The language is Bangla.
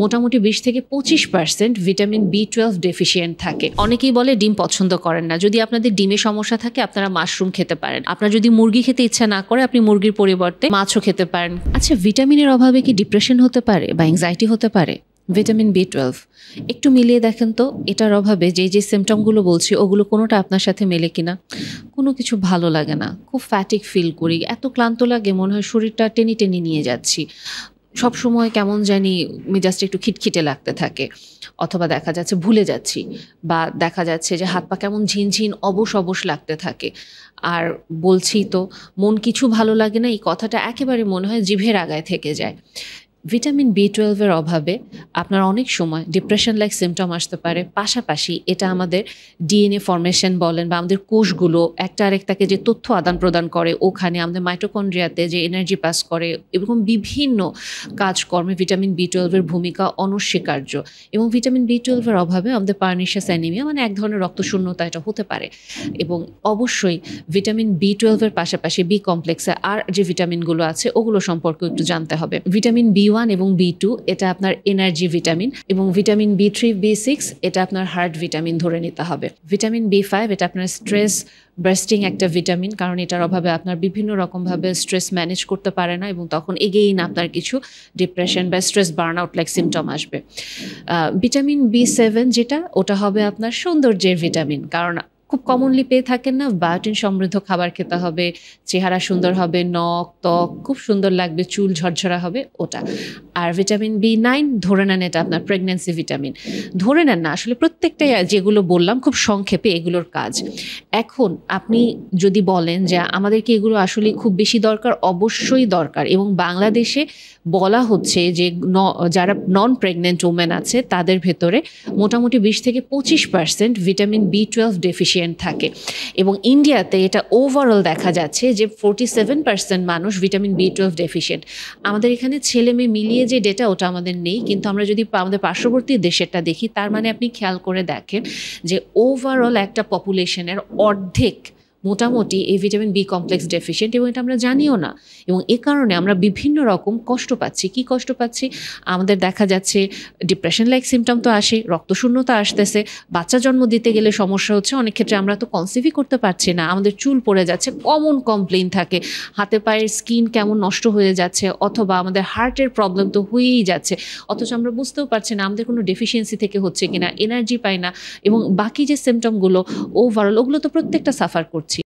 মোটামুটি 20-25% ভিটামিন B12 ডেফিসিয়েন্ট থাকে। অনেকেই বলে ডিম পছন্দ করেন না। যদি আপনাদের ডিমে সমস্যা থাকে আপনারা মাশরুম খেতে পারেন। আপনার যদি মুরগি খেতে ইচ্ছা না করে আপনি মুরগির পরিবর্তে মাছও খেতে পারেন। আচ্ছা, ভিটামিনের অভাবে কি ডিপ্রেশন হতে পারে বা অ্যাংজাইটি হতে পারে? ভিটামিন B12 একটু মিলিয়ে দেখেন তো, এটার অভাবে যে সিমটমগুলো বলছি ওগুলো কোনোটা আপনার সাথে মেলে কিনা? কোনো কিছু ভালো লাগে না, খুব ফ্যাটিক ফিল করি, এত ক্লান্ত লাগে মনে হয় শরীরটা টেনে টেনে নিয়ে যাচ্ছি, সব সময় কেমন জানি মেজাজটা একটু খিটখিটে লাগতে থাকে, অথবা দেখা যাচ্ছে ভুলে যাচ্ছি, বা দেখা যাচ্ছে যে হাত পা কেমন ঝিনঝিন অবশ অবশ লাগতে থাকে। আর বলছি তো মন কিছু ভালো লাগে না, এই কথাটা একেবারে মনে হয় জিভের আগায় থেকে যায়। ভিটামিন B12 এর অভাবে আপনার অনেক সময় ডিপ্রেশন লাইক সিমটম আসতে পারে। পাশাপাশি এটা আমাদের ডিএনএ ফরমেশন বলেন বা আমাদের কোষগুলো একটা আরেকটাকে যে তথ্য আদান প্রদান করে, ওখানে আমাদের মাইটোকন্ড্রিয়াতে যে এনার্জি পাস করে, এবং বিভিন্ন কাজকর্মে ভিটামিন B12 এর ভূমিকা অনস্বীকার্য। এবং ভিটামিন B12 এর অভাবে আমাদের পার্নিশিয়াস অ্যানিমিয়া মানে এক ধরনের রক্তশূন্যতা এটা হতে পারে। এবং অবশ্যই ভিটামিন B12 এর পাশাপাশি বি কমপ্লেক্সে আর যে ভিটামিনগুলো আছে ওগুলো সম্পর্কে একটু জানতে হবে। ভিটামিন B1 এবং B2 এটা আপনার এনার্জি ভিটামিন, এবং ভিটামিন B3 B6 এটা আপনার হার্ট ভিটামিন ধরে নিতে হবে। ভিটামিন B5 এটা আপনার স্ট্রেস বার্স্টিং একটা ভিটামিন, কারণ এটার অভাবে আপনার বিভিন্ন রকমভাবে স্ট্রেস ম্যানেজ করতে পারে না এবং তখন এগেইন আপনার কিছু ডিপ্রেশন বা stress burn out like symptom আসবে। ভিটামিন B7 যেটা, ওটা হবে আপনার সৌন্দর্যের ভিটামিন, কারণ খুব কমনলি পেয়ে থাকেন না, বায়োটিন সমৃদ্ধ খাবার খেতে হবে, চেহারা সুন্দর হবে, নখ ত্বক খুব সুন্দর লাগবে, চুল ঝরঝরা হবে, ওটা। আর ভিটামিন B9 ধরে নেন এটা আপনার প্রেগন্যান্সি ভিটামিন। ধরে নেন না, আসলে প্রত্যেকটাই যেগুলো বললাম খুব সংক্ষেপে এগুলোর কাজ। এখন আপনি যদি বলেন যে আমাদেরকে এগুলো আসলে খুব বেশি দরকার, অবশ্যই দরকার। এবং বাংলাদেশে বলা হচ্ছে যে যারা নন প্রেগনেন্ট ওমেন আছে তাদের ভেতরে মোটামুটি 20-25% ভিটামিন B12 ডেফিসিয়েন্ট থাকে। এবং ইন্ডিয়াতে এটা ওভারঅল দেখা যাচ্ছে যে 47% মানুষ ভিটামিন B12 ডেফিসিয়েন্ট। আমাদের এখানে ছেলে মেয়ে মিলিয়ে যে ডেটা ওটা আমাদের নেই, কিন্তু আমরা যদি আমাদের পার্শ্ববর্তী দেশেরটা দেখি, তার মানে আপনি খেয়াল করে দেখেন যে ওভারঅল একটা পপুলেশনের অর্ধেক মোটামুটি এই ভিটামিন বি কমপ্লেক্স ডেফিসিয়েন্ট, এবং এটা আমরা জানিও না। এবং এ কারণে আমরা বিভিন্ন রকম কষ্ট পাচ্ছি। কি কষ্ট পাচ্ছি? আমাদের দেখা যাচ্ছে ডিপ্রেশন লাইক সিমটম তো আসে, রক্তশূন্যতা আসতেছে, বাচ্চা জন্ম দিতে গেলে সমস্যা হচ্ছে, অনেক ক্ষেত্রে আমরা তো কনসিভই করতে পারছি না, আমাদের চুল পড়ে যাচ্ছে, কমন কমপ্লেইন থাকে, হাতে পায়ের স্কিন কেমন নষ্ট হয়ে যাচ্ছে, অথবা আমাদের হার্টের প্রবলেম তো হয়েই যাচ্ছে, অথচ আমরা বুঝতেও পারছি না আমাদের কোনো ডেফিসিয়েন্সি থেকে হচ্ছে কিনা, এনার্জি পাই না, এবং বাকি যে সিমটমগুলো ওভারঅল ওগুলো তো প্রত্যেকটা সাফার করছে।